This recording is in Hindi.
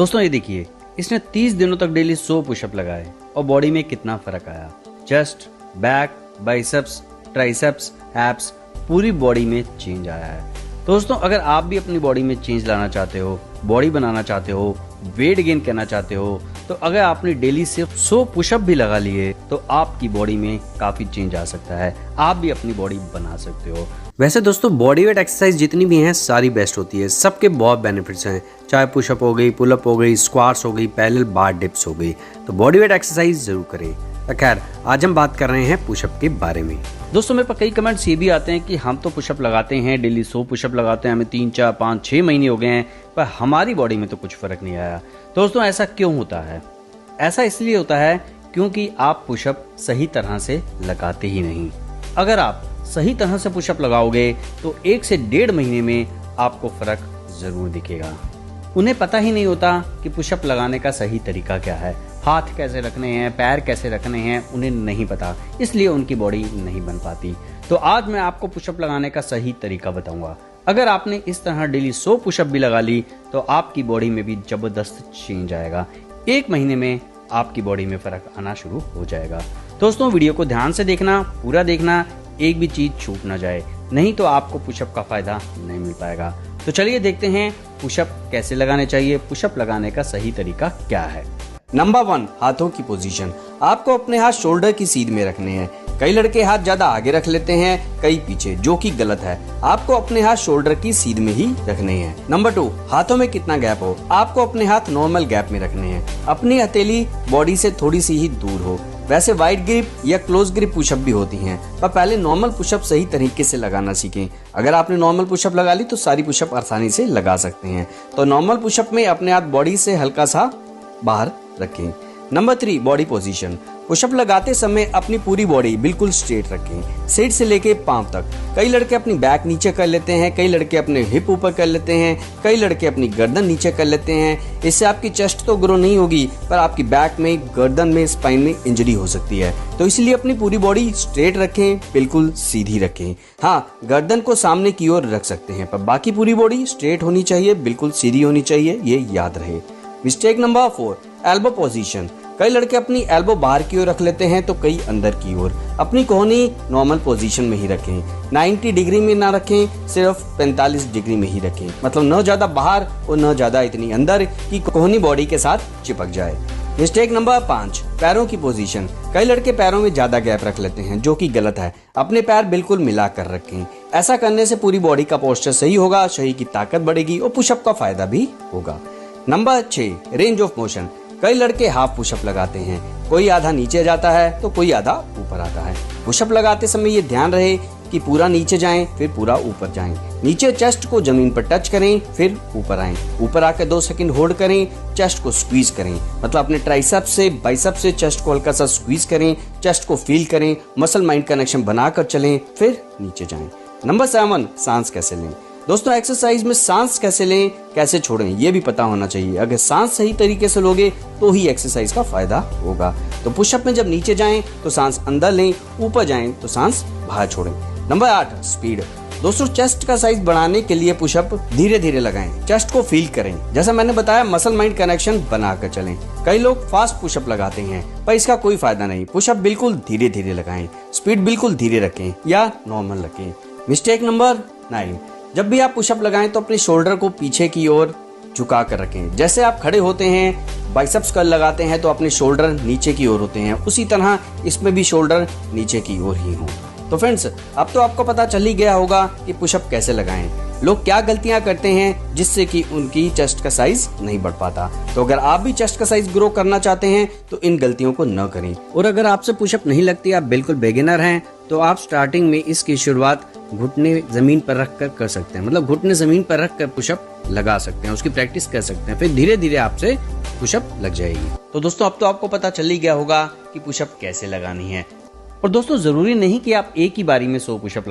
दोस्तों ये देखिए, इसने 30 दिनों तक डेली 100 पुशअप लगाए और बॉडी में कितना फर्क आया। Chest, back, biceps, triceps, abs, पूरी बॉडी में चेंज आया है। दोस्तों अगर आप भी अपनी बॉडी में चेंज लाना चाहते हो, बॉडी बनाना चाहते हो, वेट गेन करना चाहते हो, तो अगर आपने डेली सिर्फ 100 पुशअप भी लगा लिए तो आपकी बॉडी में काफी चेंज आ सकता है। आप भी अपनी बॉडी बना सकते हो। वैसे दोस्तों बॉडी वेट एक्सरसाइज जितनी भी हैं सारी बेस्ट होती है, सबके बहुत बेनिफिट्स हैं, चाहे पुशअप हो गई, पुलअप हो गई, स्क्वाट्स हो गई, पैरेलल बार डिप्स हो गई, तो बॉडी वेट एक्सरसाइज जरूर करें। खैर आज हम बात कर रहे हैं पुशअप के बारे में। दोस्तों मेरे पास कई कमेंट्स ये भी आते हैं कि हम तो पुशअप लगाते हैं, डेली 100 पुशअप लगाते हैं, हमें 3, 4, 5, 6 महीने हो गए हैं, पर हमारी बॉडी में तो कुछ फर्क नहीं आया। दोस्तों ऐसा क्यों होता है? ऐसा इसलिए होता है क्योंकि आप पुशअप सही तरह से लगाते ही नहीं। अगर आप सही तरह से पुशअप लगाओगे तो 1 से 1.5 महीने में आपको फर्क जरूर दिखेगा। उन्हें पता ही नहीं होता कि पुशअप लगाने का सही तरीका क्या है, हाथ कैसे रखने हैं, पैर कैसे रखने हैं, उन्हें नहीं पता, इसलिए उनकी बॉडी नहीं बन पाती। तो आज मैं आपको पुशअप लगाने का सही तरीका बताऊंगा। अगर आपने इस तरह डेली 100 पुशअप भी लगा ली तो आपकी बॉडी में भी जबरदस्त चेंज आएगा। 1 महीने में आपकी बॉडी में फर्क आना शुरू हो जाएगा। दोस्तों वीडियो को ध्यान से देखना, पूरा देखना, एक भी चीज छूट ना जाए, नहीं तो आपको पुशअप का फायदा नहीं मिल पाएगा। तो चलिए देखते हैं पुशअप कैसे लगाने चाहिए, पुशअप लगाने का सही तरीका क्या है। नंबर 1, हाथों की पोजीशन। आपको अपने हाथ शोल्डर की सीध में रखने हैं। कई लड़के हाथ ज्यादा आगे रख लेते हैं, कई पीछे, जो कि गलत है। आपको अपने हाथ शोल्डर की सीध में ही रखने हैं। नंबर 2, हाथों में कितना गैप हो। आपको अपने हाथ नॉर्मल गैप में रखने हैं। अपनी हथेली बॉडी से थोड़ी सी ही दूर हो। वैसे वाइड ग्रिप या क्लोज ग्रिप पुशअप भी होती हैं, पर पहले नॉर्मल पुशअप सही तरीके से लगाना सीखें। अगर आपने नॉर्मल पुशअप लगा ली तो सारी पुशअप आसानी से लगा सकते हैं। तो नॉर्मल पुशअप में अपने हाथ बॉडी से हल्का सा बाहर रखें। Number 3, body position. पुशअप लगाते समय अपनी पूरी बॉडी बिल्कुल स्ट्रेट रखें, सिर से लेके पांव तक। कई लड़के अपनी बैक नीचे कर लेते हैं, कई लड़के अपने हिप ऊपर कर लेते हैं, कई लड़के अपनी गर्दन नीचे कर लेते हैं। इससे आपकी चेस्ट तो ग्रो नहीं होगी, पर आपकी बैक में, गर्दन में, स्पाइन में इंजरी हो सकती है। तो इसलिए अपनी पूरी बॉडी स्ट्रेट रखें, बिल्कुल सीधी रखें। हाँ, गर्दन को सामने की ओर रख सकते हैं, पर बाकी पूरी बॉडी स्ट्रेट होनी चाहिए, बिल्कुल सीधी होनी चाहिए, ये याद रहे। Mistake number 4, elbow position. कई लड़के अपनी एल्बो बाहर की ओर रख लेते हैं तो कई अंदर की ओर। अपनी कोहनी नॉर्मल पोजीशन में ही रखें, 90 डिग्री में ना रखें, सिर्फ 45 डिग्री में ही रखें। मतलब न ज्यादा बाहर और न ज्यादा इतनी अंदर कि कोहनी बॉडी के साथ चिपक जाए। मिस्टेक नंबर 5, पैरों की पोजीशन। कई लड़के पैरों में ज्यादा गैप रख लेते हैं, जो कि गलत है। अपने पैर बिल्कुल मिला कर रखें। ऐसा करने से पूरी बॉडी का पोस्चर सही होगा, शरीर की ताकत बढ़ेगी और पुशअप का फायदा भी होगा। Number 6, range of motion. कई लड़के हाफ पुशअप लगाते हैं, कोई आधा नीचे जाता है तो कोई आधा ऊपर आता है। पुशअप लगाते समय ये ध्यान रहे कि पूरा नीचे जाएं, फिर पूरा ऊपर जाएं। नीचे चेस्ट को जमीन पर टच करें, फिर ऊपर आएं। ऊपर आकर 2 सेकंड होल्ड करें, चेस्ट को स्क्वीज करें। मतलब अपने ट्राइसेप से, बाइसेप से चेस्ट को हल्का सा स्क्वीज करें, चेस्ट को फील करें, मसल माइंड कनेक्शन बनाकर चलें, फिर नीचे जाएं। नंबर 7, सांस कैसे लें। दोस्तों एक्सरसाइज में सांस कैसे लें, कैसे छोड़ें, ये भी पता होना चाहिए। अगर सांस सही तरीके से लोगे तो ही एक्सरसाइज का फायदा होगा। तो पुशअप में जब नीचे जाएं तो सांस अंदर लें, ऊपर जाएं तो सांस बाहर छोड़ें। Number 8, speed. दोस्तों चेस्ट का साइज बढ़ाने के लिए पुशअप धीरे धीरे लगाएं, चेस्ट को फील करें। जैसा मैंने बताया, मसल माइंड कनेक्शन बनाकर चलें। कई लोग फास्ट पुशअप लगाते हैं, पर इसका कोई फायदा नहीं। पुशअप बिल्कुल धीरे धीरे लगाएं, स्पीड बिल्कुल धीरे रखें या नॉर्मल रखें। मिस्टेक नंबर 9, जब भी आप पुशअप लगाएं तो अपने शोल्डर को पीछे की ओर झुका कर रखें। जैसे आप खड़े होते हैं, बाइसेप्स कर्ल लगाते हैं तो अपने शोल्डर नीचे की ओर होते हैं, उसी तरह इसमें भी शोल्डर नीचे की ओर ही हो। तो फ्रेंड्स, अब तो आपको पता चल ही गया होगा कि पुशअप कैसे लगाएं, लोग क्या गलतियां करते हैं जिससे कि उनकी चेस्ट का साइज नहीं बढ़ पाता। तो अगर आप भी चेस्ट का साइज ग्रो करना चाहते हैं तो इन गलतियों को न करें। और अगर आपसे पुशअप नहीं लगती, आप बिल्कुल बिगिनर हैं, तो आप स्टार्टिंग में इसकी शुरुआत घुटने जमीन पर रखकर कर सकते हैं। मतलब घुटने जमीन पर रखकर पुशअप लगा सकते हैं, उसकी प्रैक्टिस कर सकते हैं, फिर धीरे धीरे आपसे पुशअप लग जाएगी। तो दोस्तों अब तो आपको पता चल ही गया होगा कि पुशअप कैसे लगानी है। और दोस्तों जरूरी नहीं कि आप एक ही बारी में 100 पुशअप